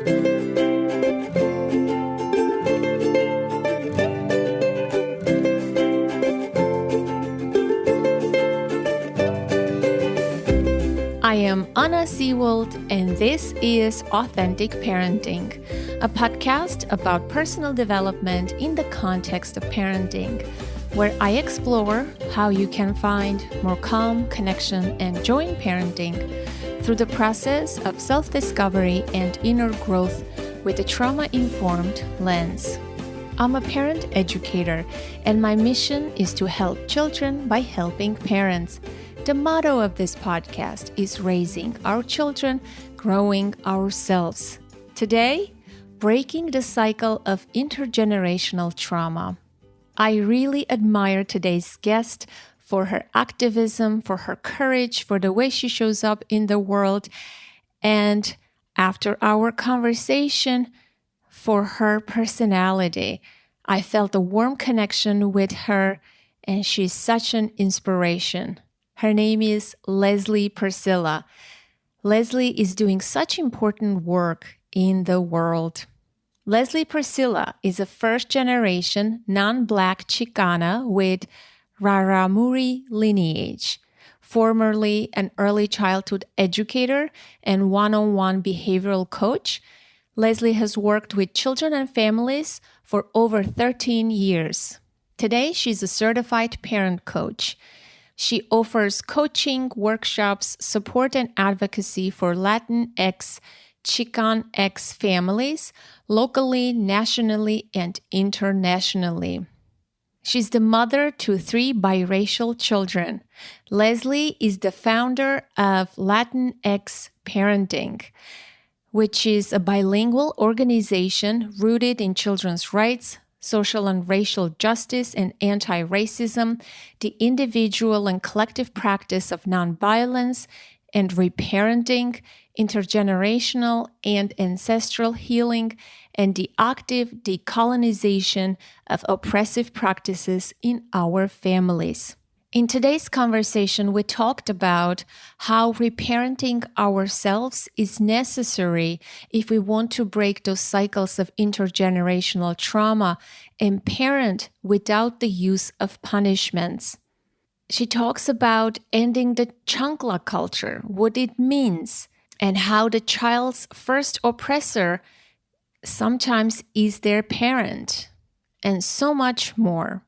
I am Anna Seawold, and this is Authentic Parenting, a podcast about personal development in the context of parenting, where I explore how you can find more calm, connection, and joy in parenting through the process of self-discovery and inner growth with a trauma-informed lens. I'm a parent educator, and my mission is to help children by helping parents. The motto of this podcast is raising our children, growing ourselves. Today, breaking the cycle of intergenerational trauma. I really admire today's guest for her activism, for her courage, for the way she shows up in the world, and after our conversation, for her personality. I felt a warm connection with her, and she's such an inspiration. Her name is Leslie Priscilla. Leslie is doing such important work in the world. Leslie Priscilla is a first-generation non-Black Chicana with Raramuri lineage, formerly an early childhood educator and one-on-one behavioral coach. Leslie has worked with children and families for over 13 years. Today, she's a certified parent coach. She offers coaching, workshops, support, and advocacy for Latinx, Chicanx families, locally, nationally, and internationally. She's the mother to 3 biracial children. Leslie is the founder of Latinx Parenting, which is a bilingual organization rooted in children's rights, social and racial justice, and anti-racism, the individual and collective practice of nonviolence, and reparenting, intergenerational and ancestral healing, and the active decolonization of oppressive practices in our families. In today's conversation, we talked about how reparenting ourselves is necessary if we want to break those cycles of intergenerational trauma and parent without the use of punishments. She talks about ending the Chancla culture, what it means, and how the child's first oppressor sometimes is their parent, and so much more.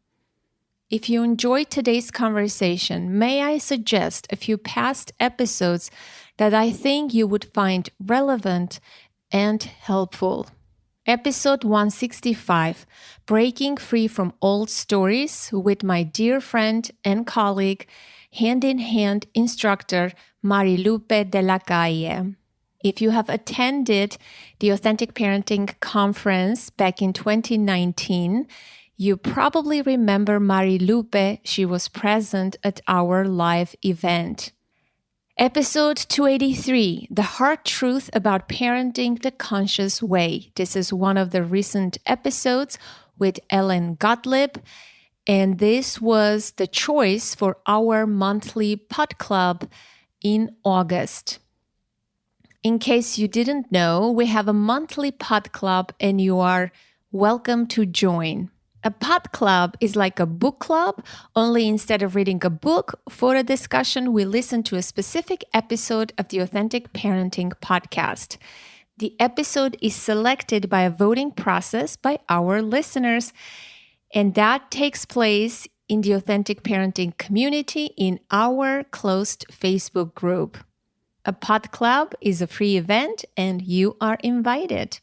If you enjoyed today's conversation, may I suggest a few past episodes that I think you would find relevant and helpful. Episode 165, Breaking Free from Old Stories, with my dear friend and colleague, hand-in-hand instructor, Marilupe de la Calle. If you have attended the Authentic Parenting Conference back in 2019, you probably remember Marilupe. She was present at our live event. Episode 283, The Hard Truth About Parenting the Conscious Way. This is one of the recent episodes with Ellen Gottlieb, and this was the choice for our monthly pod club in August. In case you didn't know, we have a monthly pod club and you are welcome to join. A pod club is like a book club, only instead of reading a book for a discussion, we listen to a specific episode of the Authentic Parenting podcast. The episode is selected by a voting process by our listeners, and that takes place in the Authentic Parenting community in our closed Facebook group. A pod club is a free event, and you are invited.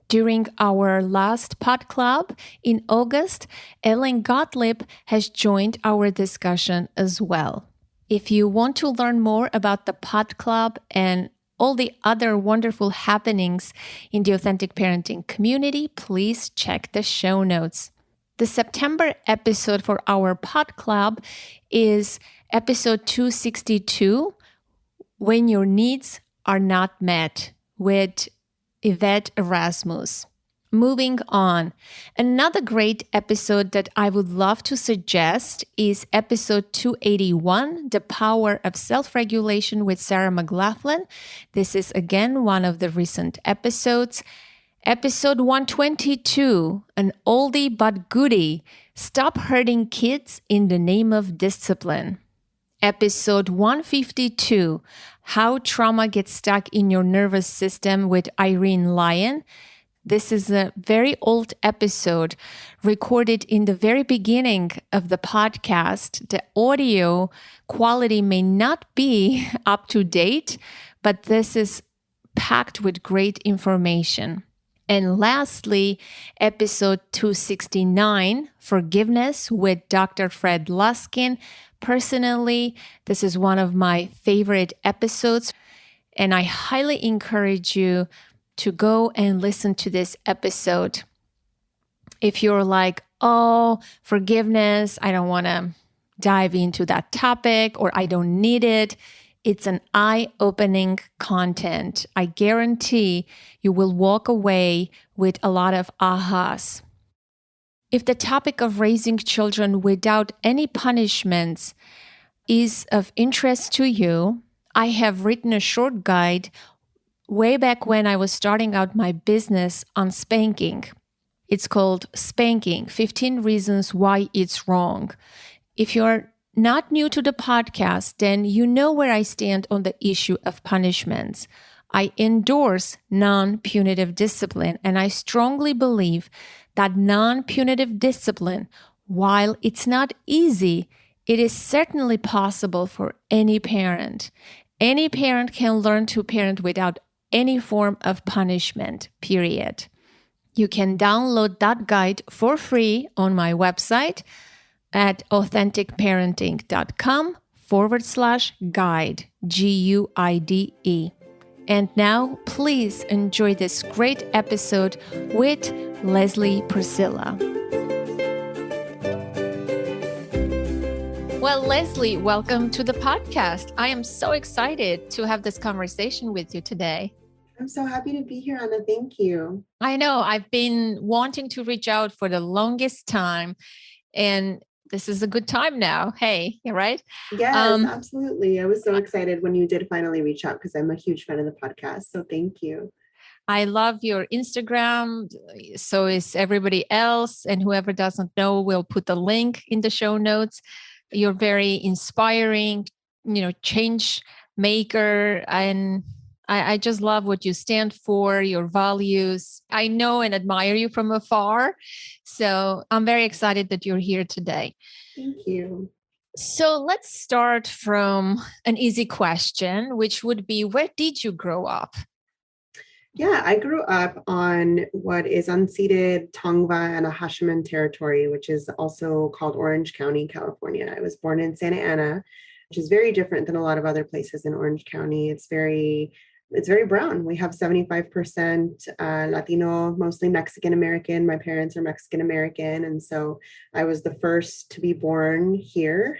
During our last pod club in August, Ellen Gottlieb has joined our discussion as well. If you want to learn more about the pod club and all the other wonderful happenings in the Authentic Parenting community, please check the show notes. The September episode for our pod club is episode 262, When Your Needs Are Not Met, with Yvette Erasmus. Moving on, another great episode that I would love to suggest is episode 281, The Power of Self-Regulation with Sarah McLachlan. This is again one of the recent episodes. Episode 122, an oldie but goodie, Stop Hurting Kids in the Name of Discipline. Episode 152, How Trauma Gets Stuck in Your Nervous System with Irene Lyon. This is a very old episode recorded in the very beginning of the podcast. The audio quality may not be up to date, but this is packed with great information. And lastly, episode 269, Forgiveness with Dr. Fred Luskin. Personally, this is one of my favorite episodes, and I highly encourage you to go and listen to this episode. If you're like, oh, forgiveness, I don't want to dive into that topic, or I don't need it, it's an eye-opening content. I guarantee you will walk away with a lot of ahas. If the topic of raising children without any punishments is of interest to you, I have written a short guide way back when I was starting out my business on spanking. It's called Spanking, 15 Reasons Why It's Wrong. If you're not new to the podcast, then you know where I stand on the issue of punishments. I endorse non-punitive discipline, and I strongly believe that non-punitive discipline, while it's not easy, it is certainly possible for any parent. Any parent can learn to parent without any form of punishment, period. You can download that guide for free on my website at authenticparenting.com/guide, GUIDE. And now, please enjoy this great episode with Leslie Priscilla. Well, Leslie, welcome to the podcast. I am so excited to have this conversation with you today. I'm so happy to be here, Anna. Thank you. I know I've been wanting to reach out for the longest time, and this is a good time now. Hey, you're right? Yes, absolutely. I was so excited when you did finally reach out because I'm a huge fan of the podcast. So thank you. I love your Instagram. So is everybody else. And whoever doesn't know, we'll put the link in the show notes. You're very inspiring, change maker. And I just love what you stand for, your values. I know and admire you from afar. So I'm very excited that you're here today. Thank you. So let's start from an easy question, which would be, where did you grow up? Yeah, I grew up on what is unceded Tongva and Ahashiman territory, which is also called Orange County, California. I was born in Santa Ana, which is very different than a lot of other places in Orange County. It's very brown. We have 75% Latino, mostly Mexican American. My parents are Mexican American. And so I was the first to be born here,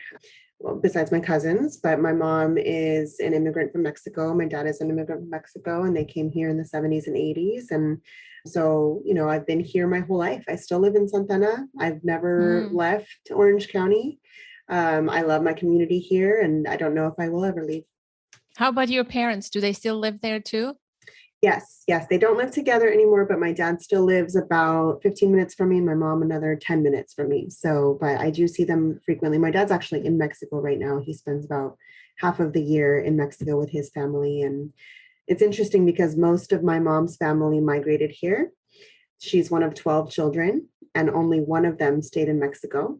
well, besides my cousins. But my mom is an immigrant from Mexico. My dad is an immigrant from Mexico, and they came here in the 70s and 80s. And so, I've been here my whole life. I still live in Santa Ana. I've never left Orange County. I love my community here, and I don't know if I will ever leave. How about your parents? Do they still live there too? Yes. They don't live together anymore, but my dad still lives about 15 minutes from me and my mom another 10 minutes from me. So, but I do see them frequently. My dad's actually in Mexico right now. He spends about half of the year in Mexico with his family. And it's interesting because most of my mom's family migrated here. She's one of 12 children, and only one of them stayed in Mexico.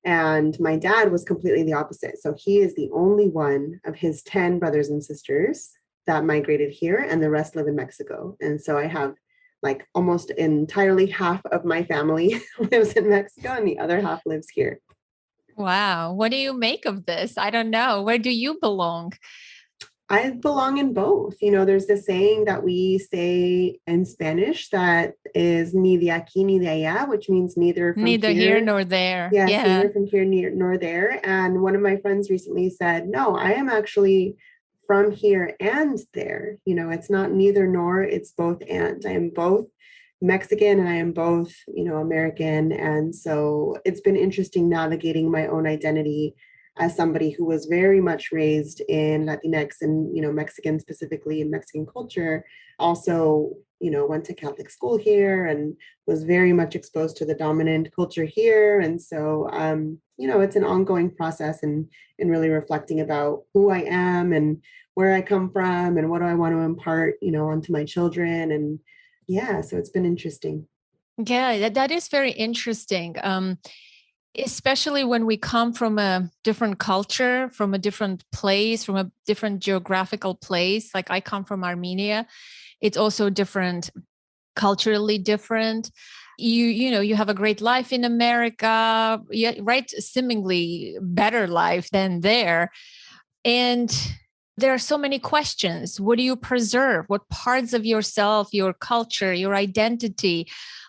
And my dad was completely the opposite. So he is the only one of his 10 brothers and sisters that migrated here, and the rest live in Mexico. And so I have like almost entirely half of my family lives in Mexico and the other half lives here. Wow. What do you make of this? I don't know. Where do you belong? I belong in both. There's this saying that we say in Spanish that is ni de aquí ni de allá, which means neither here nor there. Yes, neither from here nor there. And one of my friends recently said, no, I am actually from here and there. It's not neither nor, it's both and. I am both Mexican and I am both, American. And so it's been interesting navigating my own identity as somebody who was very much raised in Latinx and, Mexican specifically in Mexican culture. Also, went to Catholic school here and was very much exposed to the dominant culture here. And so, it's an ongoing process and really reflecting about who I am and where I come from and what do I want to impart, onto my children. And yeah, so it's been interesting. Yeah, that is very interesting. Especially when we come from a different culture, from a different place, from a different geographical place. Like I come from Armenia. It's also different, culturally different. You have a great life in America, yeah, right? Seemingly better life than there. And there are so many questions. What do you preserve? What parts of yourself, your culture, your identity,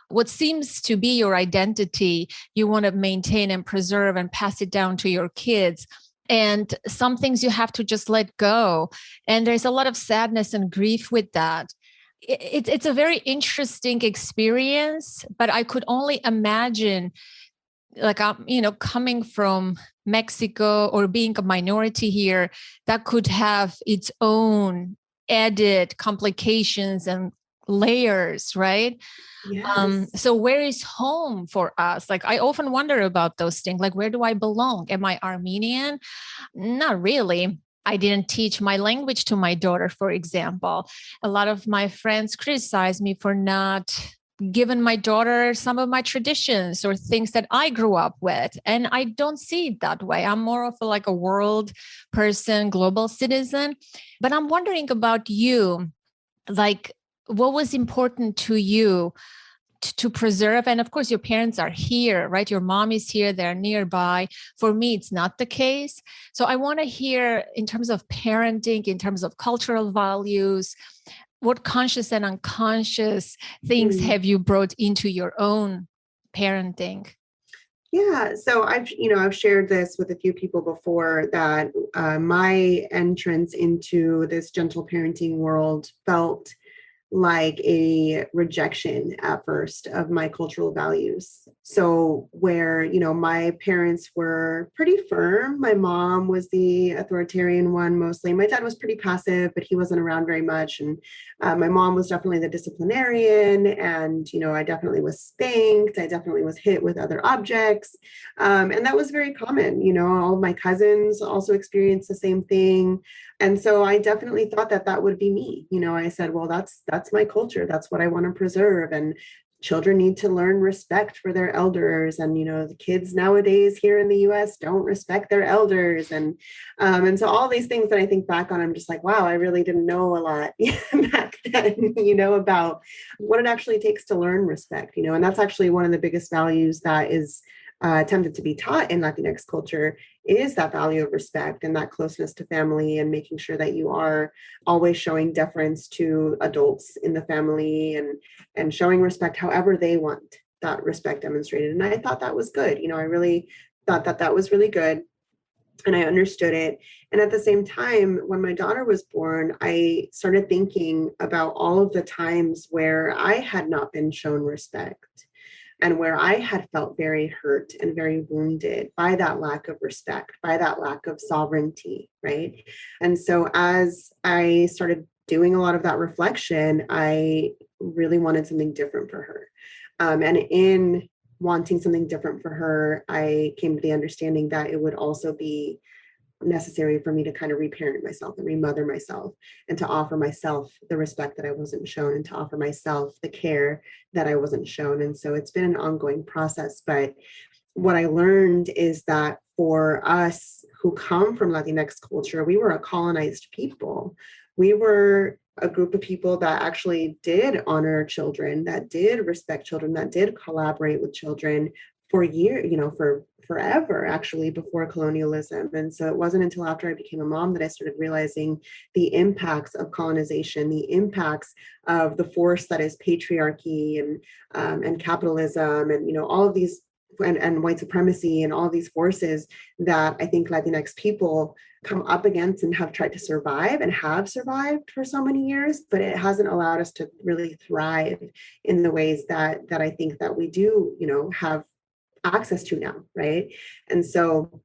what seems to be your identity, you want to maintain and preserve and pass it down to your kids? And some things you have to just let go. And there's a lot of sadness and grief with that. It's a very interesting experience, but I could only imagine, like I'm, coming from Mexico or being a minority here, that could have its own added complications and layers, right? Yes. So where is home for us? Like I often wonder about those things. Like, where do I belong? Am I Armenian? Not really. I didn't teach my language to my daughter, for example. A lot of my friends criticize me for not given my daughter some of my traditions or things that I grew up with. And I don't see it that way. I'm more of like a world person, global citizen. But I'm wondering about you, like what was important to you to preserve? And of course, your parents are here, right? Your mom is here, they're nearby. For me, it's not the case. So I want to hear in terms of parenting, in terms of cultural values, what conscious and unconscious things Mm. have you brought into your own parenting? Yeah, so I've shared this with a few people before that my entrance into this gentle parenting world felt like a rejection at first of my cultural values. So where, my parents were pretty firm. My mom was the authoritarian one mostly. My dad was pretty passive, but he wasn't around very much. And my mom was definitely the disciplinarian. And, I definitely was spanked. I definitely was hit with other objects. And that was very common. All of my cousins also experienced the same thing. And so I definitely thought that that would be me. I said, well, that's my culture. That's what I want to preserve. And children need to learn respect for their elders. And, the kids nowadays here in the US don't respect their elders. And so all these things that I think back on, I'm just like, wow, I really didn't know a lot back then, about what it actually takes to learn respect, and that's actually one of the biggest values that is attempted to be taught in Latinx culture is that value of respect and that closeness to family and making sure that you are always showing deference to adults in the family and showing respect however they want that respect demonstrated. And I thought that was good. I really thought that that was really good. And I understood it. And at the same time, when my daughter was born, I started thinking about all of the times where I had not been shown respect and where I had felt very hurt and very wounded by that lack of respect, by that lack of sovereignty, right? And so as I started doing a lot of that reflection, I really wanted something different for her. And in wanting something different for her, I came to the understanding that it would also be necessary for me to kind of reparent myself and remother myself and to offer myself the respect that I wasn't shown and to offer myself the care that I wasn't shown. And so it's been an ongoing process. But what I learned is that for us who come from Latinx culture, we were a colonized people. We were a group of people that actually did honor children, that did respect children, that did collaborate with children for years, for forever, actually, before colonialism. And so it wasn't until after I became a mom that I started realizing the impacts of colonization, the impacts of the force that is patriarchy and capitalism, and all of these and white supremacy and all these forces that I think Latinx people come up against and have tried to survive and have survived for so many years, but it hasn't allowed us to really thrive in the ways that I think that we do, have access to now, right? And so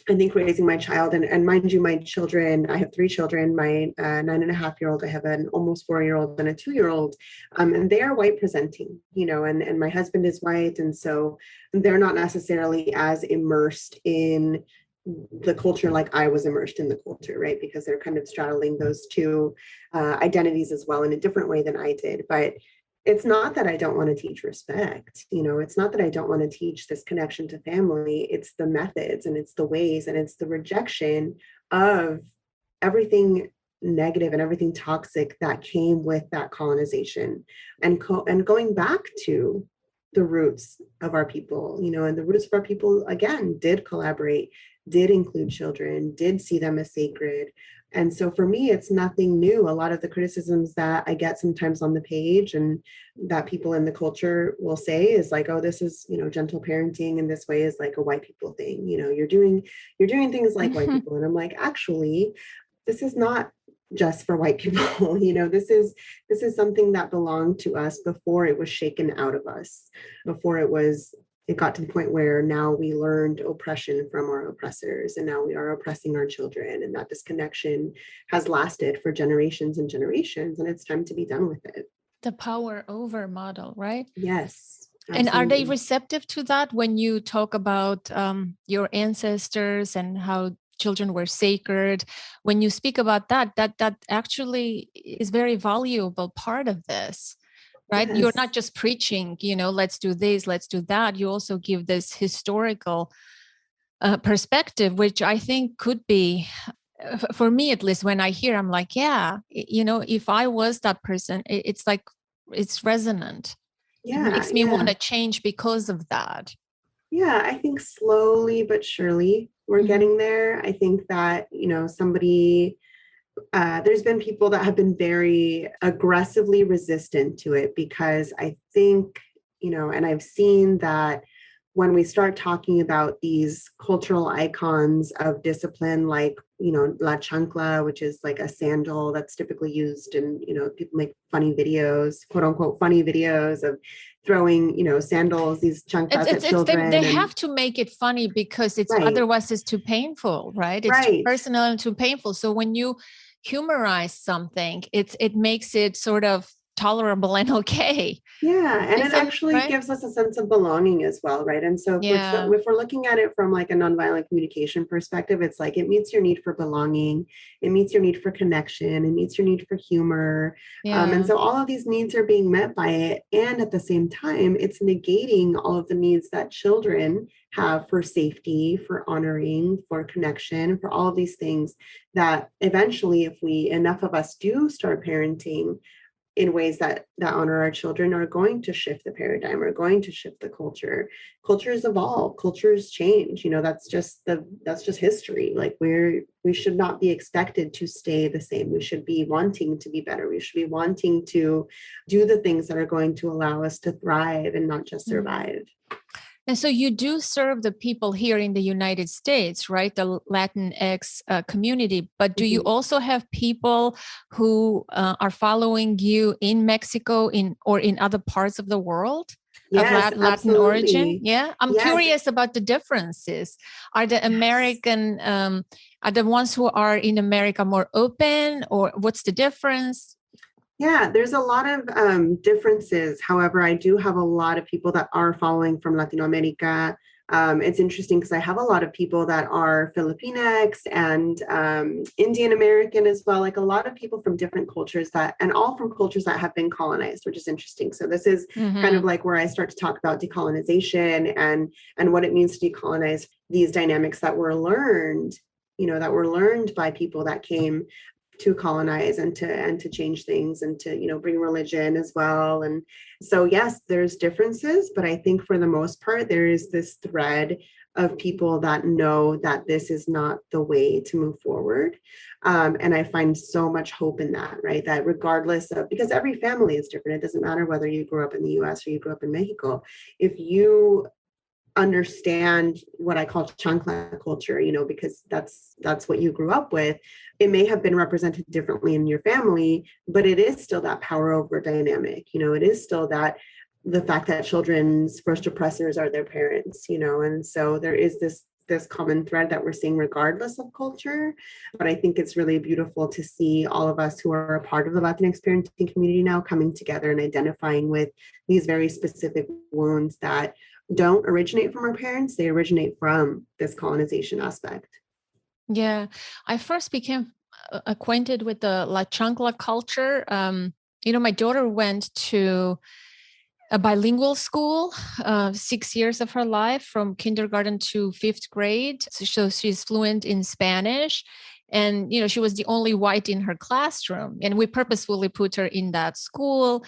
I think raising my child, and mind you, my children, I have 3 children, my 9.5-year-old, I have an almost 4-year-old and a 2-year-old, and they are white presenting, and my husband is white. And so they're not necessarily as immersed in the culture like I was immersed in the culture, right? Because they're kind of straddling those two identities as well in a different way than I did. But it's not that I don't want to teach respect. It's not that I don't want to teach this connection to family. It's the methods and it's the ways and it's the rejection of everything negative and everything toxic that came with that colonization, and going back to the roots of our people, and the roots of our people, again, did collaborate, did include children, did see them as sacred. And so for me, it's nothing new. A lot of the criticisms that I get sometimes on the page and that people in the culture will say is like, oh, this is, gentle parenting, and this way is like a white people thing. You're doing things like white people. And I'm like, actually, this is not just for white people. This is something that belonged to us before it was shaken out of us, before it got to the point where now we learned oppression from our oppressors, and now we are oppressing our children, and that disconnection has lasted for generations and generations, and it's time to be done with it. The power over model, right? Yes. Absolutely. And are they receptive to that when you talk about your ancestors and how children were sacred? When you speak about that actually is very valuable part of this. Right? Yes. You're not just preaching, let's do this, let's do that. You also give this historical perspective, which I think could be, for me at least, when I hear, I'm like, yeah, if I was that person, it's like, it's resonant. Yeah, it makes me want to change because of that. Yeah, I think slowly but surely we're getting there. I think that, there's been people that have been very aggressively resistant to it, because I think, and I've seen that when we start talking about these cultural icons of discipline, like, La Chancla, which is like a sandal that's typically used in, people make funny videos, quote unquote, funny videos of throwing, sandals, these chanclas at children. They have to make it funny because it's otherwise it's too painful, right? It's too personal and too painful. So when you humorize something, it makes it sort of tolerable and okay. Yeah, and it actually gives us a sense of belonging as well, right? And so if we're looking at it from like a nonviolent communication perspective, it's like it meets your need for belonging, it meets your need for connection, it meets your need for humor. And so all of these needs are being met by it. And at the same time, it's negating all of the needs that children have for safety, for honoring, for connection, for all of these things that eventually, if enough of us do start parenting in ways that honor our children, are going to shift the paradigm, are going to shift the culture. Cultures evolve, cultures change. That's just history. Like we should not be expected to stay the same. We should be wanting to be better. We should be wanting to do the things that are going to allow us to thrive and not just survive. And so you do serve the people here in the United States, right? The Latinx community. But do you also have people who are following you in Mexico or in other parts of the world? Yes, of Latin absolutely. origin? Yeah. I'm curious about the differences. Are the American, are the ones who are in America more open, or what's the difference? Yeah, there's a lot of differences. However, I do have a lot of people that are following from Latin America. It's interesting because I have a lot of people that are Filipinx and Indian American as well, like a lot of people from different cultures and all from cultures that have been colonized, which is interesting. So this is kind of like where I start to talk about decolonization and what it means to decolonize these dynamics that were learned, by people that came to colonize and to change things and to, bring religion as well. And so, yes, there's differences, but I think for the most part, there is this thread of people that know that this is not the way to move forward. And I find so much hope in that, right? That regardless of, because every family is different, it doesn't matter whether you grew up in the US or you grew up in Mexico. If you understand what I call chancla culture, because that's what you grew up with. It may have been represented differently in your family, but it is still that power over dynamic. It is still that the fact that children's first oppressors are their parents, and so there is this common thread that we're seeing regardless of culture. But I think it's really beautiful to see all of us who are a part of the Latinx parenting community now coming together and identifying with these very specific wounds that don't originate from our parents. They originate from this colonization aspect. Yeah, I first became acquainted with the La Chancla culture. My daughter went to a bilingual school, 6 years of her life, from kindergarten to 5th grade. So she's fluent in Spanish. And, she was the only white in her classroom. And we purposefully put her in that school.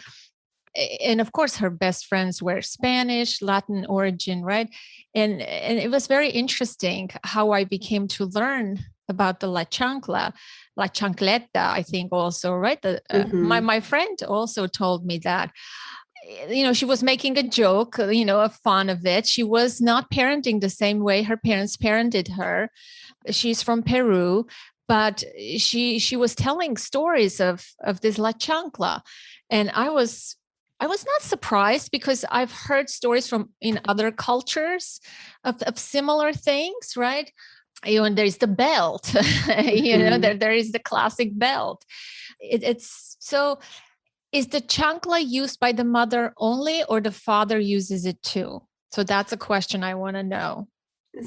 And of course, her best friends were Spanish, Latin origin, right? And it was very interesting how I became to learn about the La Chancla, La Chancleta, I think also, right? My friend also told me that. She was making a joke, a fun of it. She was not parenting the same way her parents parented her. She's from Peru, but she was telling stories of this La Chancla. And I was not surprised because I've heard stories from in other cultures of similar things, right? And there's the belt, there is the classic belt. It's so. Is the chancla used by the mother only, or the father uses it too? So that's a question I want to know.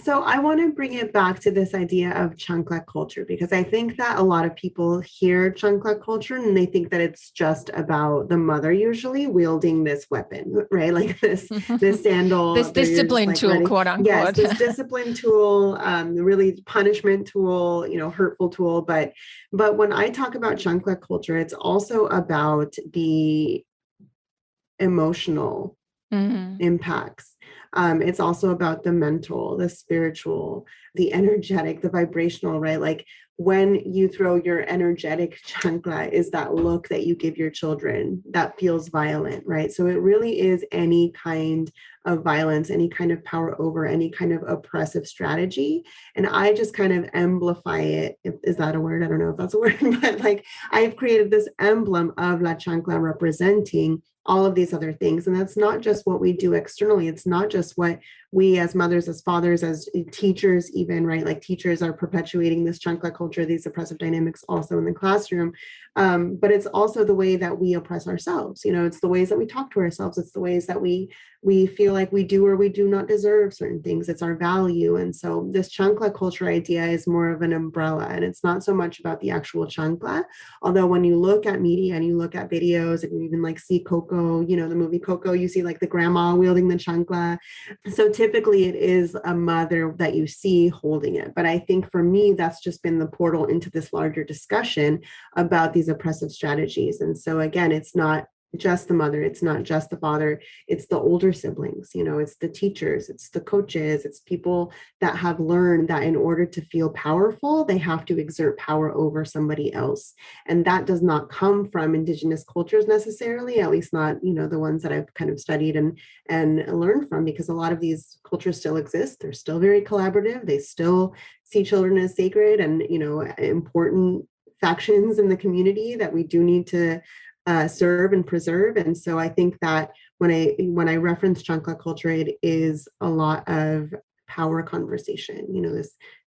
So I want to bring it back to this idea of chancla culture, because I think that a lot of people hear chancla culture and they think that it's just about the mother usually wielding this weapon, right? Like this sandal, this discipline tool, ready. Quote unquote. Yes, this discipline tool, really punishment tool, hurtful tool. But when I talk about chancla culture, it's also about the emotional impacts. It's also about the mental, the spiritual, the energetic, the vibrational, right? Like when you throw your energetic chancla is that look that you give your children that feels violent, right? So it really is any kind of violence, any kind of power over, any kind of oppressive strategy. And I just kind of amplify it. Is that a word? I don't know if that's a word, but like I've created this emblem of La Chancla representing all of these other things. And that's not just what we do externally. It's not just what we as mothers, as fathers, as teachers, even, right? Like teachers are perpetuating this chancla culture, these oppressive dynamics also in the classroom. But it's also the way that we oppress ourselves. It's the ways that we talk to ourselves. It's the ways that we feel like we do or we do not deserve certain things. It's our value. And so this chancla culture idea is more of an umbrella, and it's not so much about the actual chancla. Although when you look at media and you look at videos and you even like see Coco, the movie Coco, you see like the grandma wielding the chancla. So typically it is a mother that you see holding it. But I think for me, that's just been the portal into this larger discussion about these oppressive strategies. And so again, it's not just the mother, it's not just the father, it's the older siblings, it's the teachers, it's the coaches, it's people that have learned that in order to feel powerful, they have to exert power over somebody else. And that does not come from indigenous cultures necessarily, at least not, the ones that I've kind of studied and learned from, because a lot of these cultures still exist. They're still very collaborative. They still see children as sacred and, important factions in the community that we do need to serve and preserve. And so I think that when I reference chancla culture, it is a lot of power conversation,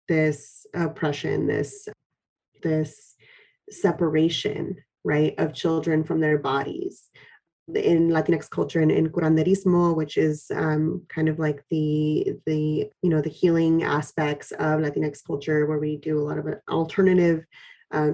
this oppression, this separation, right, of children from their bodies. In Latinx culture and in curanderismo, which is kind of like the healing aspects of Latinx culture, where we do a lot of alternative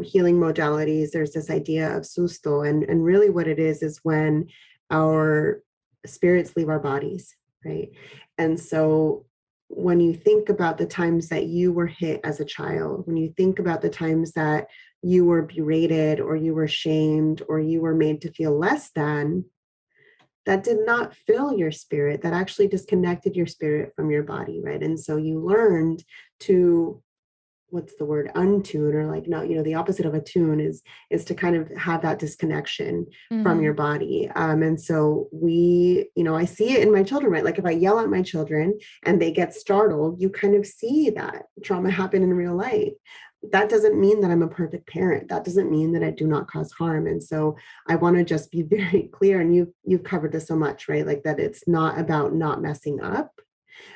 healing modalities, there's this idea of susto. And really what it is when our spirits leave our bodies, right? And so when you think about the times that you were hit as a child, when you think about the times that you were berated or you were shamed or you were made to feel less than, that did not fill your spirit. That actually disconnected your spirit from your body, right? And so you learned to what's the word, untune, or like, no, the opposite of a tune is to kind of have that disconnection from your body. And so I see it in my children, right? Like if I yell at my children and they get startled, you kind of see that trauma happen in real life. That doesn't mean that I'm a perfect parent. That doesn't mean that I do not cause harm. And so I want to just be very clear, and you've covered this so much, right? Like that it's not about not messing up.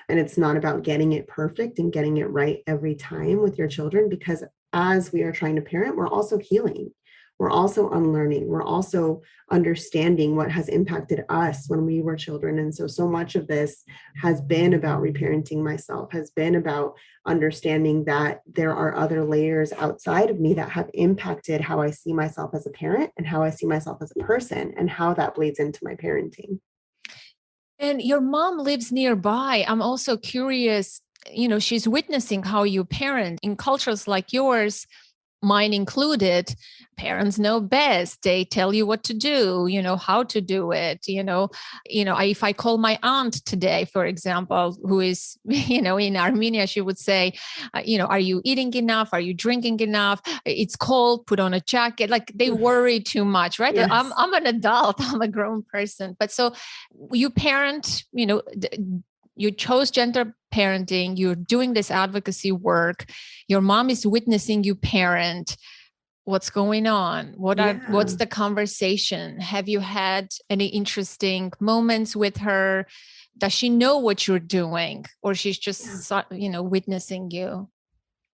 And it's not about getting it perfect and getting it right every time with your children, because as we are trying to parent, we're also healing. We're also unlearning. We're also understanding what has impacted us when we were children. And so much of this has been about reparenting myself, has been about understanding that there are other layers outside of me that have impacted how I see myself as a parent and how I see myself as a person, and how that bleeds into my parenting. And your mom lives nearby. I'm also curious, she's witnessing how you parent in cultures like yours, mine included. Parents know best. They tell you what to do, how to do it. If I call my aunt today, for example, who is, in Armenia, she would say, are you eating enough? Are you drinking enough? It's cold, put on a jacket. Like they worry too much, right? Yes. I'm an adult, I'm a grown person. But so you parent, you chose gender parenting, you're doing this advocacy work, your mom is witnessing you parent. What's going on? What's the conversation? Have you had any interesting moments with her? Does she know what you're doing, or she's just, witnessing you?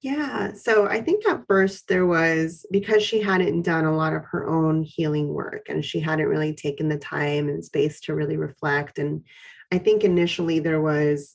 Yeah. So I think at first there was, because she hadn't done a lot of her own healing work and she hadn't really taken the time and space to really reflect. And I think initially there was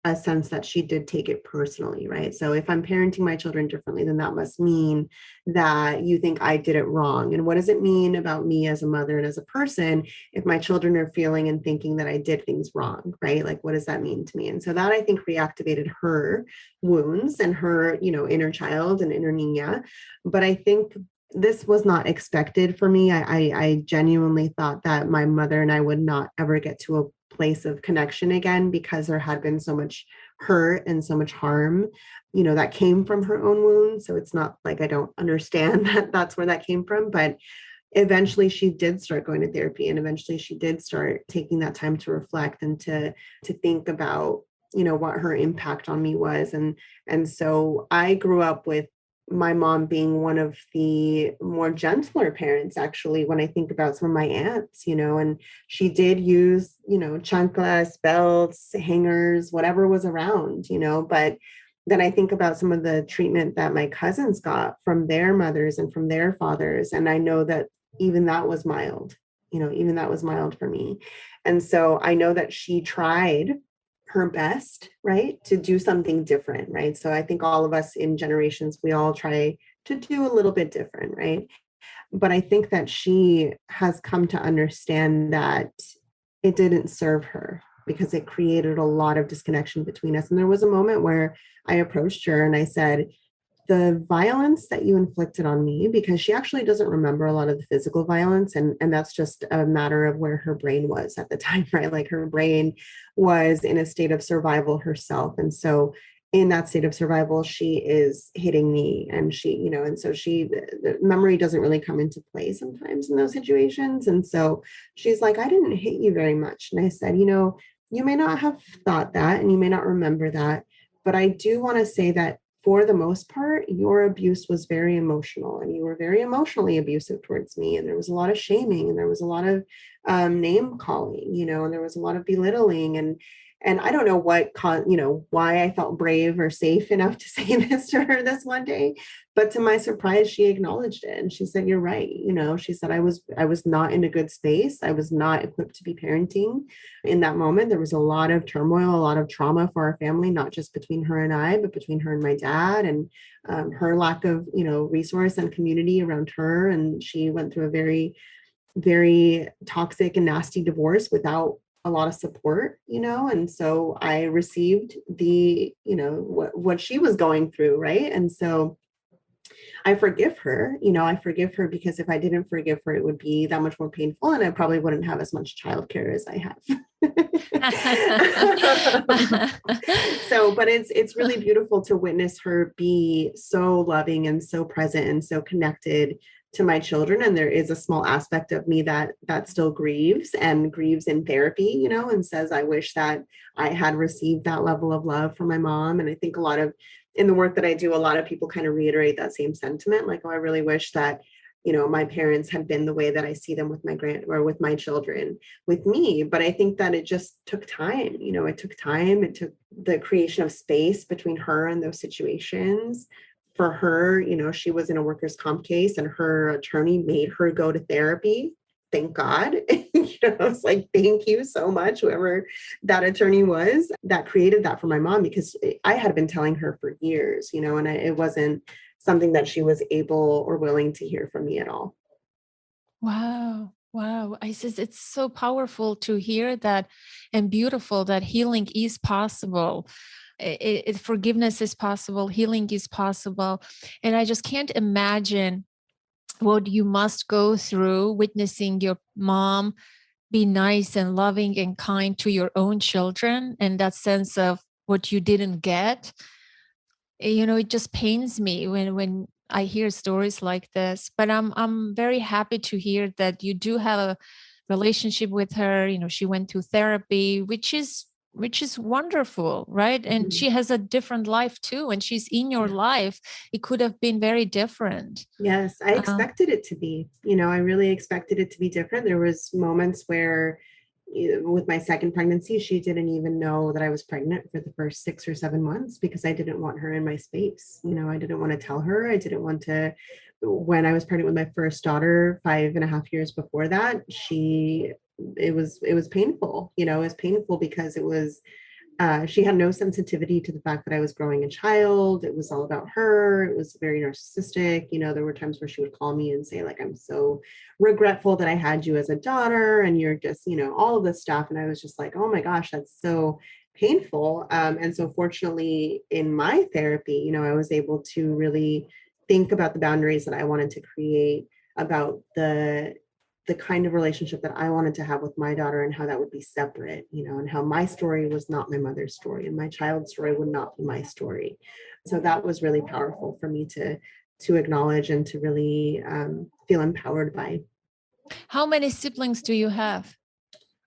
a sense that she did take it personally, right? So if I'm parenting my children differently, then that must mean that you think I did it wrong. And what does it mean about me as a mother and as a person if my children are feeling and thinking that I did things wrong, right? Like, what does that mean to me? And so that, I think, reactivated her wounds and her, inner child and inner Nina. But I think this was not expected for me. I genuinely thought that my mother and I would not ever get to a place of connection again, because there had been so much hurt and so much harm, that came from her own wounds. So it's not like I don't understand that that's where that came from. But eventually she did start going to therapy, and eventually she did start taking that time to reflect and to think about, what her impact on me was. And so I grew up with my mom being one of the more gentler parents, actually, when I think about some of my aunts, and she did use, chanclas, belts, hangers, whatever was around, but then I think about some of the treatment that my cousins got from their mothers and from their fathers. And I know that even that was mild, even that was mild for me. And so I know that she tried her best, right, to do something different, right? So I think all of us in generations, we all try to do a little bit different, right? But I think that she has come to understand that it didn't serve her, because it created a lot of disconnection between us. And there was a moment where I approached her and I said, the violence that you inflicted on me, because she actually doesn't remember a lot of the physical violence. And that's just a matter of where her brain was at the time, right? Like her brain was in a state of survival herself. And so in that state of survival, she is hitting me, and she, and so the memory doesn't really come into play sometimes in those situations. And so she's like, I didn't hit you very much. And I said, you may not have thought that, and you may not remember that, but I do want to say that for the most part, your abuse was very emotional, and you were very emotionally abusive towards me. And there was a lot of shaming, and there was a lot of name calling, and there was a lot of belittling. And I don't know what caused, why I felt brave or safe enough to say this to her this one day, but to my surprise, she acknowledged it. And she said, you're right. She said, I was not in a good space. I was not equipped to be parenting in that moment. There was a lot of turmoil, a lot of trauma for our family, not just between her and I, but between her and my dad, and her lack of, resource and community around her. And she went through a very, very toxic and nasty divorce without a lot of support, and so I received the, what she was going through, right? And so I forgive her, because if I didn't forgive her, it would be that much more painful, and I probably wouldn't have as much childcare as I have. So, but it's really beautiful to witness her be so loving and so present and so connected to my children. And there is a small aspect of me that still grieves and grieves in therapy, and says, I wish that I had received that level of love from my mom. And I think in the work that I do, a lot of people kind of reiterate that same sentiment, like, oh, I really wish that my parents had been the way that I see them with with my children, with me. But I think that it just took time. It took time. It took the creation of space between her and those situations. For her, she was in a workers' comp case, and her attorney made her go to therapy. Thank God. It's like, thank you so much, whoever that attorney was that created that for my mom, because I had been telling her for years, and it wasn't something that she was able or willing to hear from me at all. Wow. Wow. It's so powerful to hear that, and beautiful that healing is possible. Forgiveness is possible. Healing is possible. And I just can't imagine what you must go through witnessing your mom be nice and loving and kind to your own children, and that sense of what you didn't get. It just pains me when I hear stories like this. But I'm very happy to hear that you do have a relationship with her. She went to therapy, which is wonderful, right? And Mhm. she has a different life too, and she's in your life. It could have been very different. Yes, I expected it to be. I really expected it to be different. There was moments where, with my second pregnancy, she didn't even know that I was pregnant for the first 6 or 7 months, because I didn't want her in my space. I didn't want to tell her. I didn't want to. When I was pregnant with my first daughter, 5.5 years before that, it was painful. It was painful because she had no sensitivity to the fact that I was growing a child. It was all about her. It was very narcissistic. There were times where she would call me and say, like, I'm so regretful that I had you as a daughter, and you're just, all of this stuff. And I was just like, oh my gosh, that's so painful. And so fortunately, in my therapy, I was able to really think about the boundaries that I wanted to create, about the kind of relationship that I wanted to have with my daughter, and how that would be separate, and how my story was not my mother's story, and my child's story would not be my story. So that was really powerful for me to acknowledge and to really feel empowered by. How many siblings do you have?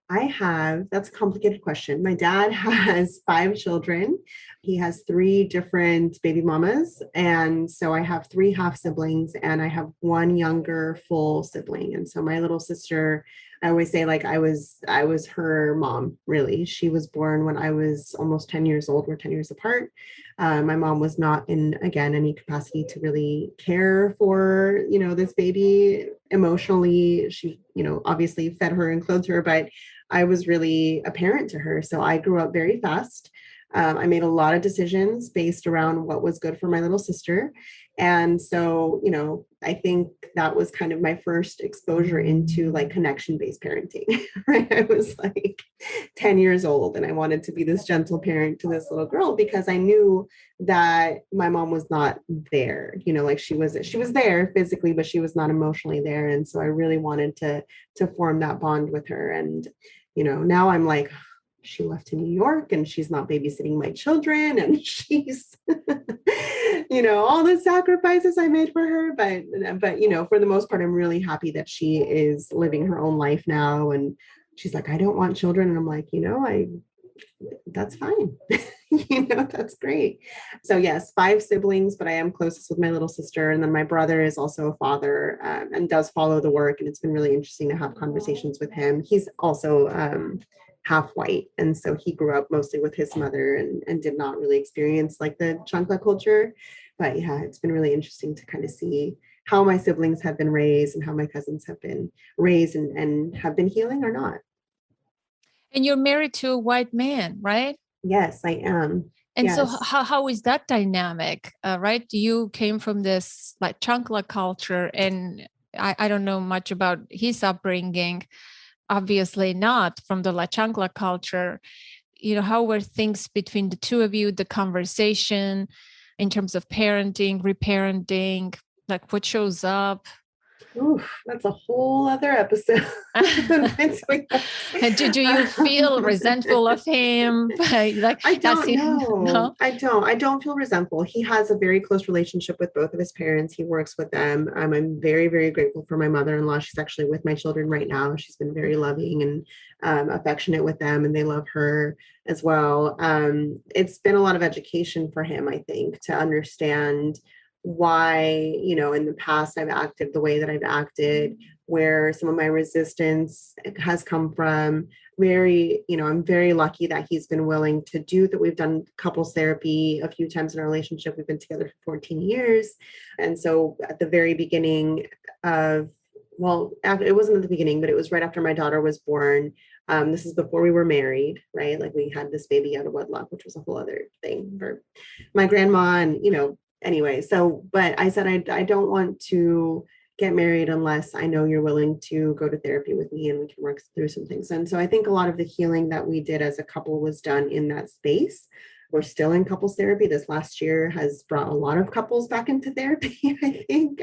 That's a complicated question. My dad has 5 children. He has 3 different baby mamas. And so I have 3 half siblings, and I have 1 younger full sibling. And so my little sister, I always say, like, I was her mom, really. She was born when I was almost 10 years old. We're 10 years apart. My mom was not in, again, any capacity to really care for, this baby emotionally. She, obviously fed her and clothed her, but I was really a parent to her. So I grew up very fast. I made a lot of decisions based around what was good for my little sister. And so, I think that was kind of my first exposure into, like, connection-based parenting, right? I was like 10 years old, and I wanted to be this gentle parent to this little girl, because I knew that my mom was not there, like she was there physically, but she was not emotionally there. And so I really wanted to form that bond with her. And, now I'm like, she left to New York, and she's not babysitting my children, and she's, all the sacrifices I made for her. But, for the most part, I'm really happy that she is living her own life now. And she's like, I don't want children. And I'm like, that's fine. That's great. So yes, 5 siblings, but I am closest with my little sister. And then my brother is also a father, and does follow the work. And it's been really interesting to have conversations with him. He's also half white. And so he grew up mostly with his mother, and did not really experience, like, the Chancla culture. But yeah, it's been really interesting to kind of see how my siblings have been raised, and how my cousins have been raised, and have been healing or not. And you're married to a white man, right? Yes, I am. And so Yes. how is that dynamic, right? You came from this, like, Chancla culture, and I don't know much about his upbringing, obviously not from the La Chancla culture. How were things between the two of you, the conversation in terms of parenting, reparenting, like what shows up? Oof, that's a whole other episode. Do you feel resentful of him? Like, I that's don't it. know. No. I don't feel resentful. He has a very close relationship with both of his parents. He works with them. I'm very, very grateful for my mother-in-law. She's actually with my children right now. She's been very loving and affectionate with them, and they love her as well. It's been a lot of education for him, I think, to understand why, in the past I've acted the way that I've acted, where some of my resistance has come from. I'm very lucky that he's been willing to do that. We've done couples therapy a few times in our relationship. We've been together for 14 years. And so at the very beginning of, well, it wasn't at the beginning, but it was right after my daughter was born. This is before we were married, right? Like we had this baby out of wedlock, which was a whole other thing for my grandma. And, anyway, but I said, I don't want to get married unless I know you're willing to go to therapy with me and we can work through some things. And so I think a lot of the healing that we did as a couple was done in that space. We're still in couples therapy. This last year has brought a lot of couples back into therapy, I think.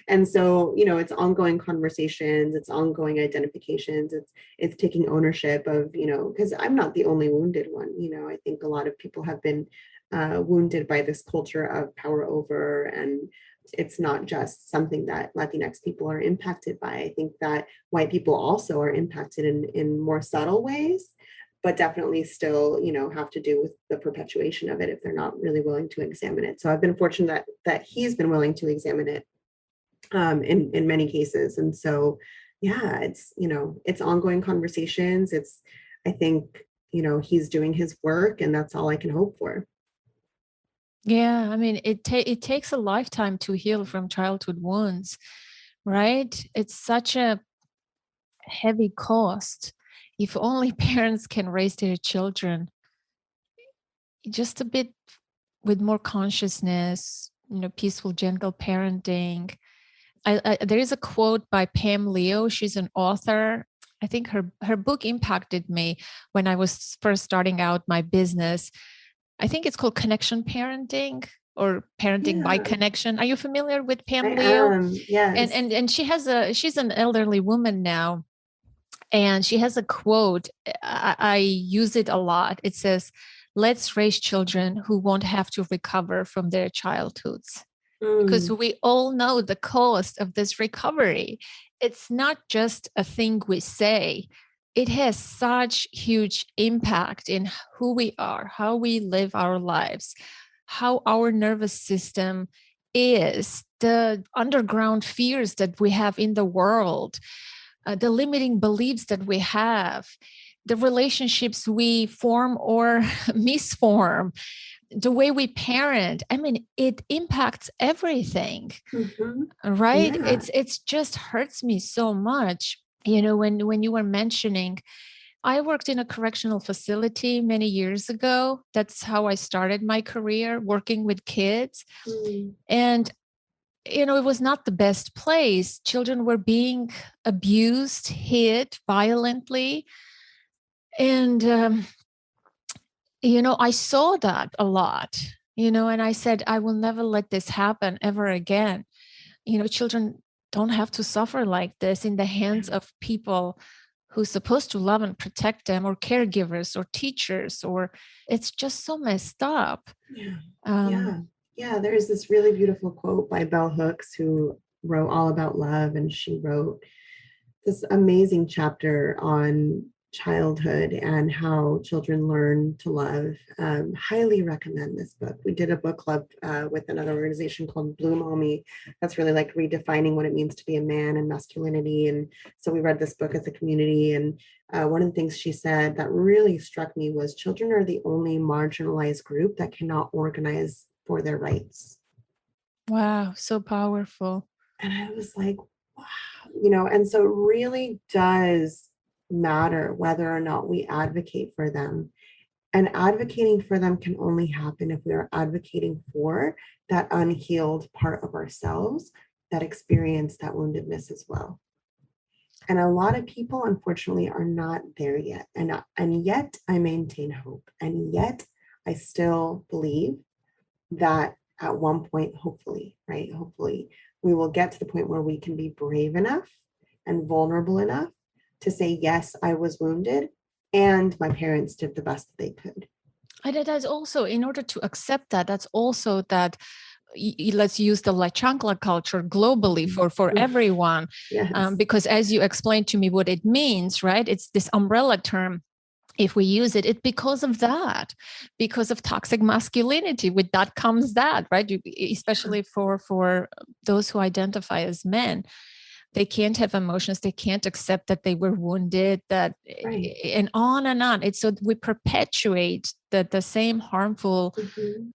And so, it's ongoing conversations, it's ongoing identifications, it's taking ownership of, because I'm not the only wounded one. I think a lot of people have been wounded by this culture of power over, and it's not just something that Latinx people are impacted by. I think that white people also are impacted in more subtle ways, but definitely still, have to do with the perpetuation of it if they're not really willing to examine it. So I've been fortunate that he's been willing to examine it in many cases. And so, yeah, it's ongoing conversations. I think, he's doing his work, and that's all I can hope for. Yeah, I mean, it takes a lifetime to heal from childhood wounds, right? It's such a heavy cost. If only parents can raise their children just a bit with more consciousness, peaceful, gentle parenting. There is a quote by Pam Leo. She's an author. I think her book impacted me when I was first starting out my business. I think it's called Connection Parenting or Parenting by Yeah, Connection. Are you familiar with I Pam Leo? am. Yes. And she's an elderly woman now, and she has a quote. I use it a lot. It says, "Let's raise children who won't have to recover from their childhoods." Because Mm, we all know the cost of this recovery. It's not just a thing we say. It has such huge impact in who we are, how we live our lives, how our nervous system is, the underground fears that we have in the world, the limiting beliefs that we have, the relationships we form or misform, the way we parent. I mean, it impacts everything, mhm. right? Yeah. It's just hurts me so much. When you were mentioning, I worked in a correctional facility many years ago. That's how I started my career, working with kids. Mm, And it was not the best place. Children were being abused, hit violently. And I saw that a lot, and I said, I will never let this happen ever again. Children don't have to suffer like this in the hands of people who's supposed to love and protect them, or caregivers or teachers, or it's just so messed up. yeah. Um, Yeah. Yeah. There's this really beautiful quote by Bell Hooks, who wrote All About Love. And she wrote this amazing chapter on childhood and how children learn to love. Highly recommend this book. We did a book club with another organization called Blue Mommy that's really like redefining what it means to be a man and masculinity. And so we read this book as a community. And one of the things she said that really struck me was children are the only marginalized group that cannot organize for their rights. wow, so powerful. And I was like, wow, and so it really does matter whether or not we advocate for them. And advocating for them can only happen if we are advocating for that unhealed part of ourselves that experience that woundedness as well. And a lot of people, unfortunately, are not there yet. And yet I maintain hope. And yet I still believe that at one point, hopefully, right? Hopefully, we will get to the point where we can be brave enough and vulnerable enough to say, yes, I was wounded and my parents did the best that they could. And it is also, in order to accept that, that's also that let's use the Chancla culture globally for everyone. Yes. Because as you explained to me what it means, right? It's this umbrella term. If we use it, it's because of that, because of toxic masculinity. With that comes that, right? Especially for those who identify as men, they can't have emotions. They can't accept that they were wounded, that, Right. and on and on. It's so we perpetuate the same harmful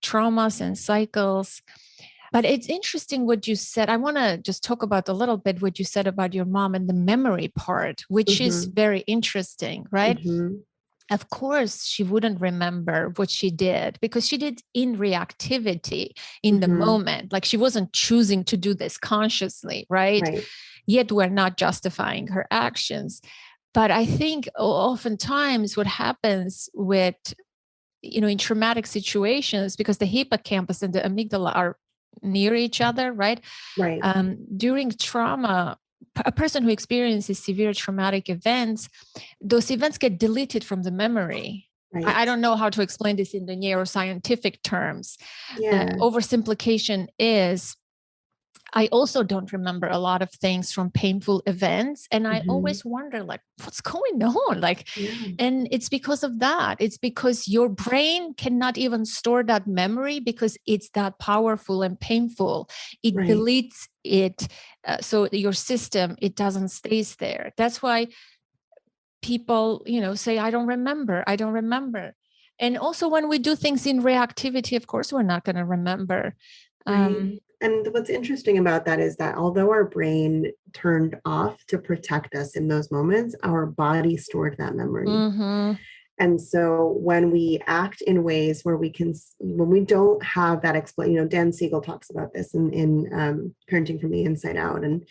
traumas and cycles. But it's interesting what you said. I want to just talk about a little bit what you said about your mom and the memory part, which is very interesting, right? Of course, she wouldn't remember what she did because she did in reactivity in the moment. Like she wasn't choosing to do this consciously, right? Yet we're not justifying her actions. But I think oftentimes what happens with, in traumatic situations, because the hippocampus and the amygdala are near each other, right? During trauma, a person who experiences severe traumatic events, those events get deleted from the memory. I don't know how to explain this in the neuroscientific terms. Oversimplification is, I also don't remember a lot of things from painful events. And I always wonder, like, what's going on? And it's because of that. It's because your brain cannot even store that memory because it's that powerful and painful. It deletes it. So your system, it doesn't stays there. That's why people, say, I don't remember. And also when we do things in reactivity, of course, we're not going to remember. And what's interesting about that is that although our brain turned off to protect us in those moments, our body stored that memory. And so when we act in ways where when we don't have that Dan Siegel talks about this in Parenting from the Inside Out. And,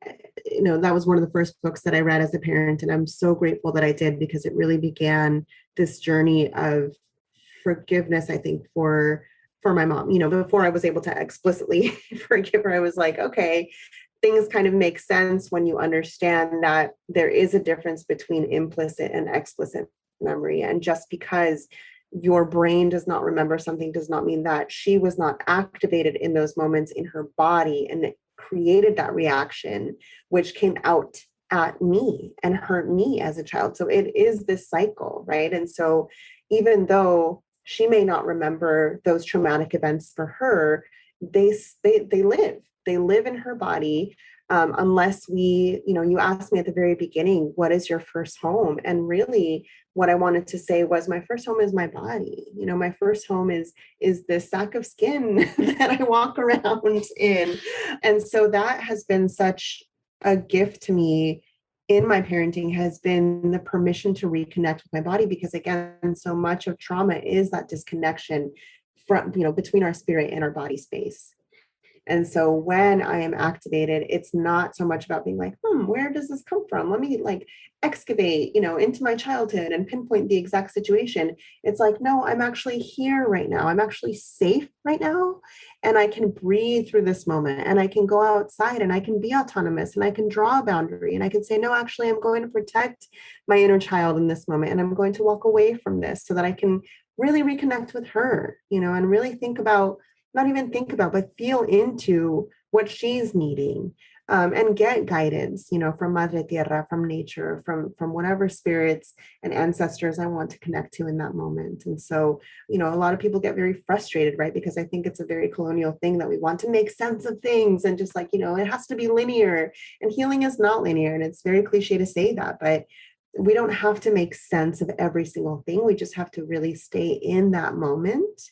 that was one of the first books that I read as a parent. And I'm so grateful that I did, because it really began this journey of forgiveness, I think, for my mom. Before I was able to explicitly forgive her, I was like, okay, things kind of make sense when you understand that there is a difference between implicit and explicit memory. And just because your brain does not remember something does not mean that she was not activated in those moments in her body, and it created that reaction, which came out at me and hurt me as a child. So it is this cycle, right? And so even though she may not remember those traumatic events for her, they live in her body. Unless you asked me at the very beginning, what is your first home? And really what I wanted to say was, my first home is my body. My first home is this sack of skin that I walk around in. And so that has been such a gift to me in my parenting, has been the permission to reconnect with my body, because again, so much of trauma is that disconnection from, between our spirit and our body space. And so when I am activated, it's not so much about being like, where does this come from? Let me excavate, into my childhood and pinpoint the exact situation. It's like, no, I'm actually here right now. I'm actually safe right now. And I can breathe through this moment, and I can go outside and I can be autonomous, and I can draw a boundary, and I can say, no, actually, I'm going to protect my inner child in this moment. And I'm going to walk away from this so that I can really reconnect with her, and really think about, not even think about, but feel into what she's needing, and get guidance, from Madre Tierra, from nature, from whatever spirits and ancestors I want to connect to in that moment. And so, a lot of people get very frustrated, right? Because I think it's a very colonial thing that we want to make sense of things, and just it has to be linear, and healing is not linear. And it's very cliche to say that, but we don't have to make sense of every single thing. We just have to really stay in that moment,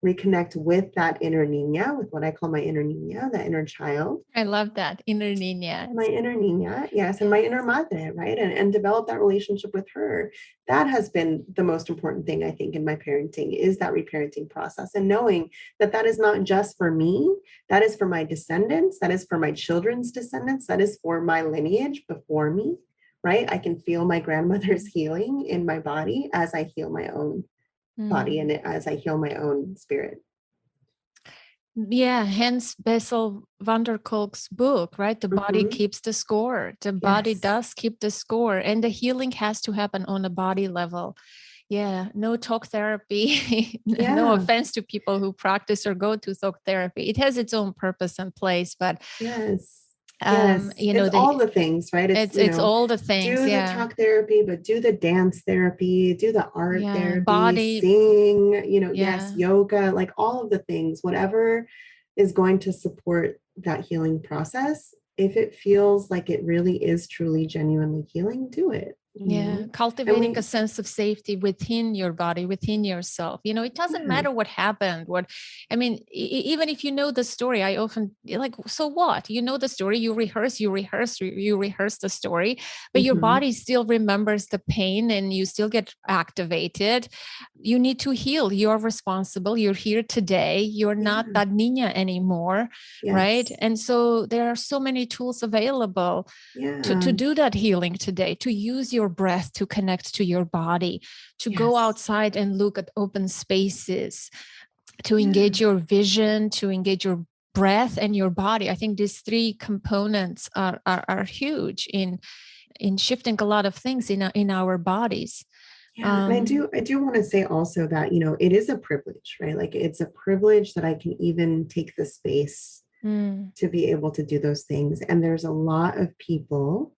reconnect with that inner niña, with what I call my inner niña, that inner child. I love that, inner niña. My inner niña, yes, and my inner madre, right? And develop that relationship with her. That has been the most important thing, I think, in my parenting, is that reparenting process, and knowing that that is not just for me, that is for my descendants, that is for my children's descendants, that is for my lineage before me, right? I can feel my grandmother's healing in my body as I heal my own body, and as I heal my own spirit. Yeah, hence Bessel van der Kolk's book, right? The body Hmm. keeps the score. The body Yes. does keep the score, and the healing has to happen on a body level. Yeah, no talk therapy. No Yeah. offense to people who practice or go to talk therapy. It has its own purpose and place, but Yes. Yes. you know, It's all the things, right? It's, it's all the things. do the Yeah, talk therapy, but do the dance therapy, do the art yeah, therapy, body. sing, yes, Yeah, yoga, like all of the things, whatever is going to support that healing process. If it feels like it really is truly genuinely healing, do it. yeah, And cultivating a we, sense of safety within your body, within yourself. It doesn't yeah. matter what happened. I mean, even if you know the story, I often like, so what? You know the story, you rehearse the story, but your Hmm. body still remembers the pain and you still get activated. You need to heal. You're responsible. You're here today. You're not Yeah. that niña anymore, right? Yes. And so there are so many tools available to Yeah. do that healing today, to use your breath to connect to your body, to go Yes. outside and look at open spaces, to Yeah. engage your vision, to engage your breath and your body. I think these three components are huge in shifting a lot of things in our bodies. Yeah, and Um, I do want to say also that, it is a privilege, right? Like it's a privilege that I can even take the space mm, to be able to do those things. And there's a lot of people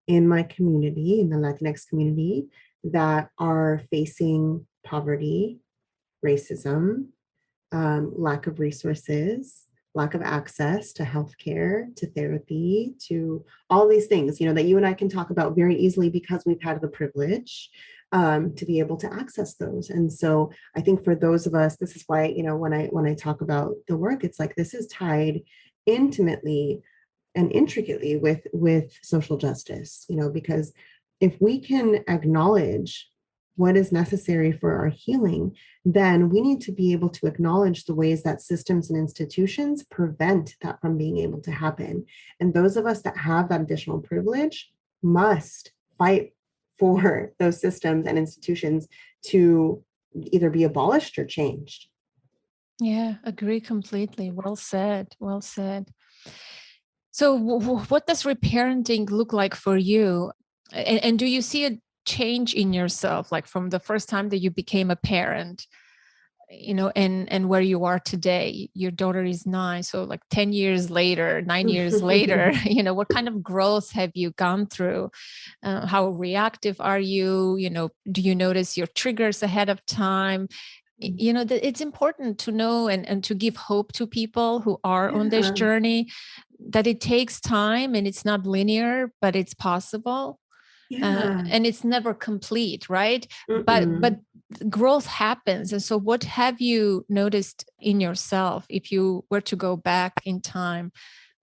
in my community, in the Latinx community, that are facing poverty, racism, lack of resources, lack of access to healthcare, to therapy, to all these things, that you and I can talk about very easily because we've had the privilege to be able to access those. And so I think for those of us, this is why, when I talk about the work, it's like this is tied intimately and intricately with social justice, because if we can acknowledge what is necessary for our healing, then we need to be able to acknowledge the ways that systems and institutions prevent that from being able to happen. And those of us that have that additional privilege must fight for those systems and institutions to either be abolished or changed. yeah, agree completely. Well said. Well said. So, what does reparenting look like for you? And do you see a change in yourself, like from the first time that you became a parent, and where you are today? Your daughter is 9, so like 10 years later, 9 years later, what kind of growth have you gone through? How reactive are you? Do you notice your triggers ahead of time? It's important to know and to give hope to people who are on this Yeah, journey, that it takes time and it's not linear, but it's possible. yeah. And it's never complete, right? But Mm-mm. growth happens. And so what have you noticed in yourself if you were to go back in time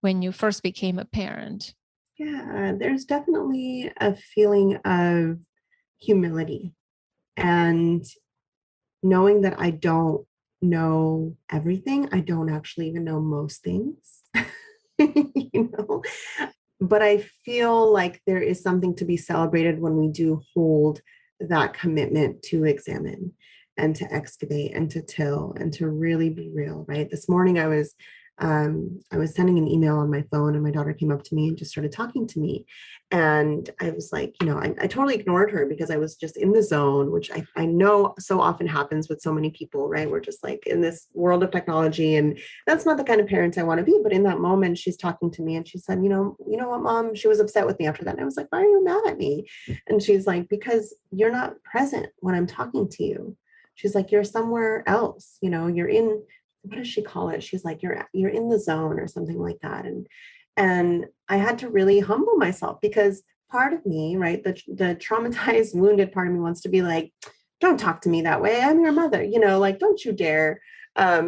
when you first became a parent? Yeah, there's definitely a feeling of humility and knowing that I don't know everything. I don't actually even know most things, you know, but I feel like there is something to be celebrated when we do hold that commitment to examine and to excavate and to till and to really be real, right? This morning I was sending an email on my phone and my daughter came up to me and just started talking to me. And I was like, I totally ignored her because I was just in the zone, which I know so often happens with so many people, right? We're just like in this world of technology, and that's not the kind of parent I want to be. But in that moment, she's talking to me and she said, you know what, Mom? She was upset with me after that. And I was like, why are you mad at me? And she's like, because you're not present when I'm talking to you. She's like, you're somewhere else, you're in, what does she call it? She's like, you're in the zone or something like that. And I had to really humble myself because part of me, right, the traumatized, wounded part of me wants to be like, don't talk to me that way. I'm your mother, like, don't you dare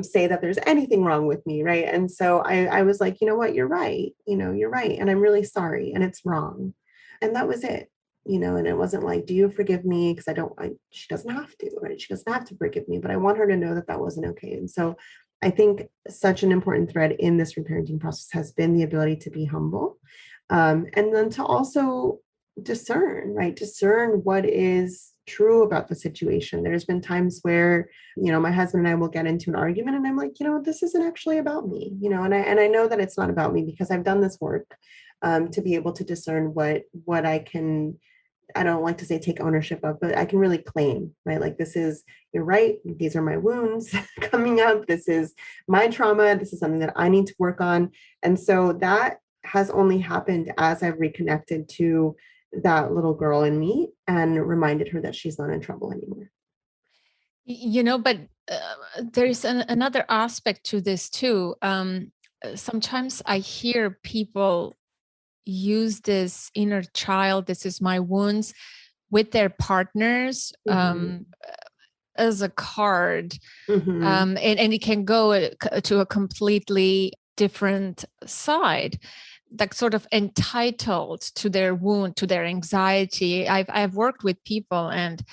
say that there's anything wrong with me, right? And so I was like, you know what, you're right, you're right. And I'm really sorry and it's wrong. And that was it. And it wasn't like, do you forgive me? Because she doesn't have to, right? She doesn't have to forgive me, but I want her to know that that wasn't okay. And so I think such an important thread in this reparenting process has been the ability to be humble, and then to also discern, right? Discern what is true about the situation. There's been times where, my husband and I will get into an argument and I'm like, this isn't actually about me, and I know that it's not about me because I've done this work to be able to discern what I can, I don't like to say take ownership of, but I can really claim, right? Like, you're right. These are my wounds coming up. This is my trauma. This is something that I need to work on. And so that has only happened as I've reconnected to that little girl in me and reminded her that she's not in trouble anymore. But there's another aspect to this too. Sometimes I hear people use this inner child, this is my wounds, with their partners as a card. And it can go to a completely different side, like sort of entitled to their wound, to their anxiety. I've worked with people and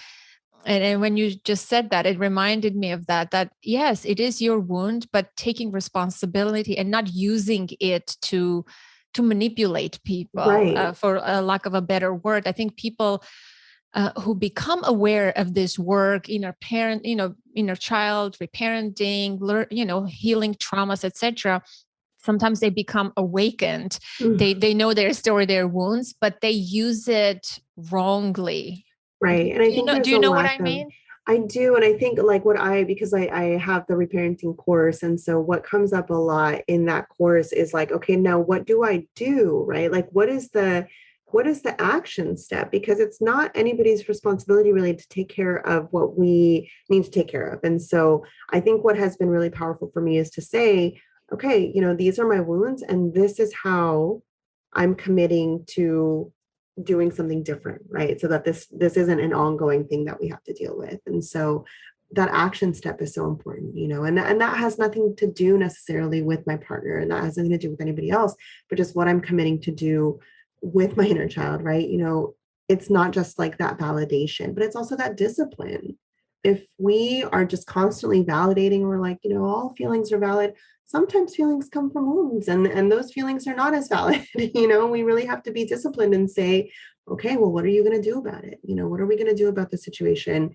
when you just said that, it reminded me of that yes, it is your wound, but taking responsibility and not using it to manipulate people, right. For a lack of a better word. I think people who become aware of this work, inner child, reparenting, healing traumas, etc., sometimes they become awakened. They know their story, their wounds, but they use it wrongly. Right. And I think do you know what I mean? I do. And I think because I have the reparenting course. And so what comes up a lot in that course is like, okay, now what do I do? Right. Like, what is the action step? Because it's not anybody's responsibility really to take care of what we need to take care of. And so I think what has been really powerful for me is to say, okay, these are my wounds and this is how I'm committing to doing something different, right? So that this isn't an ongoing thing that we have to deal with. And so that action step is so important, and that has nothing to do necessarily with my partner, and that has nothing to do with anybody else, but just what I'm committing to do with my inner child, right? It's not just like that validation, but it's also that discipline. If we are just constantly validating, we're like, all feelings are valid. Sometimes feelings come from wounds and those feelings are not as valid. We really have to be disciplined and say, okay, well, what are you going to do about it? What are we going to do about the situation?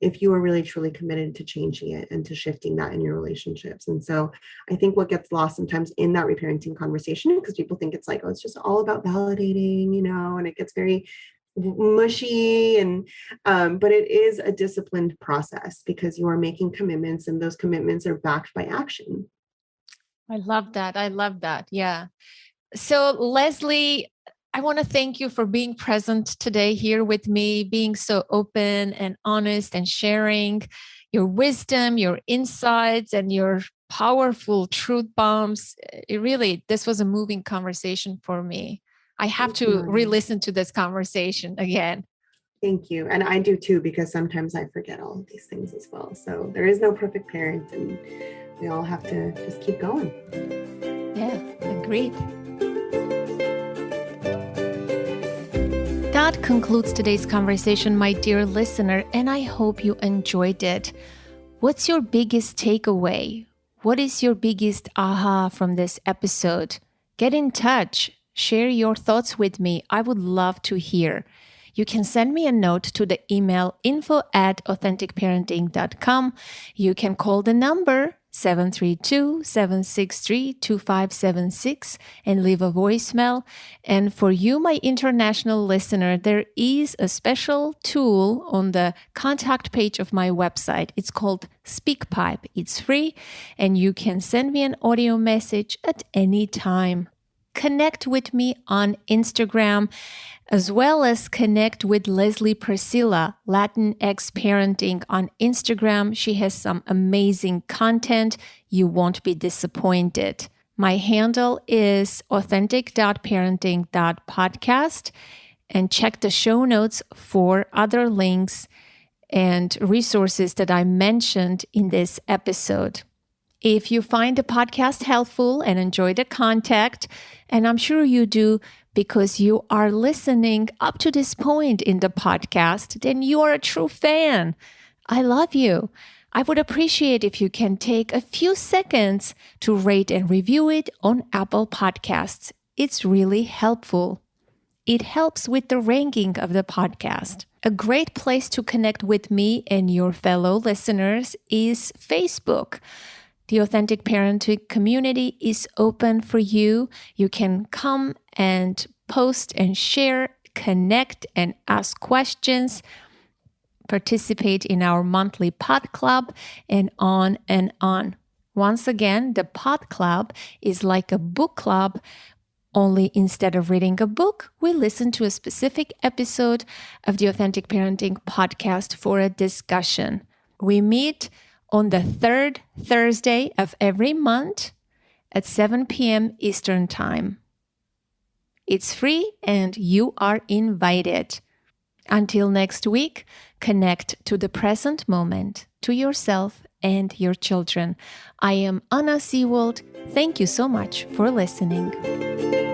If you are really truly committed to changing it and to shifting that in your relationships. And so I think what gets lost sometimes in that reparenting conversation, because people think it's like, oh, it's just all about validating, and it gets very mushy and but it is a disciplined process because you are making commitments and those commitments are backed by action. I love that. Yeah. So Leslie, I want to thank you for being present today here with me, being so open and honest and sharing your wisdom, your insights, and your powerful truth bombs. This was a moving conversation for me. I have to re-listen to this conversation again. Thank you. And I do too, because sometimes I forget all of these things as well. So there is no perfect parent and we all have to just keep going. Yeah, agreed. That concludes today's conversation, my dear listener, and I hope you enjoyed it. What's your biggest takeaway? What is your biggest aha from this episode? Get in touch. Share your thoughts with me. I would love to hear. You can send me a note to the email info@authenticparenting.com. You can call the number 732-763-2576 and leave a voicemail. And for you, my international listener, there is a special tool on the contact page of my website. It's called SpeakPipe. It's free and you can send me an audio message at any time. Connect with me on Instagram, as well as connect with Leslie Priscilla, Latinx Parenting on Instagram. She has some amazing content. You won't be disappointed. My handle is authentic.parenting.podcast, and check the show notes for other links and resources that I mentioned in this episode. If you find the podcast helpful and enjoy the content, and I'm sure you do because you are listening up to this point in the podcast, then you are a true fan. I love you. I would appreciate if you can take a few seconds to rate and review it on Apple Podcasts. It's really helpful. It helps with the ranking of the podcast. A great place to connect with me and your fellow listeners is Facebook. The Authentic Parenting community is open for you. You can come and post and share, connect and ask questions, participate in our monthly pod club, and on and on. Once again, the pod club is like a book club, only instead of reading a book, we listen to a specific episode of the Authentic Parenting podcast for a discussion. We meet on the third Thursday of every month at 7 p.m. Eastern Time. It's free and you are invited. Until next week, connect to the present moment, to yourself and your children. I am Anna Seawold. Thank you so much for listening.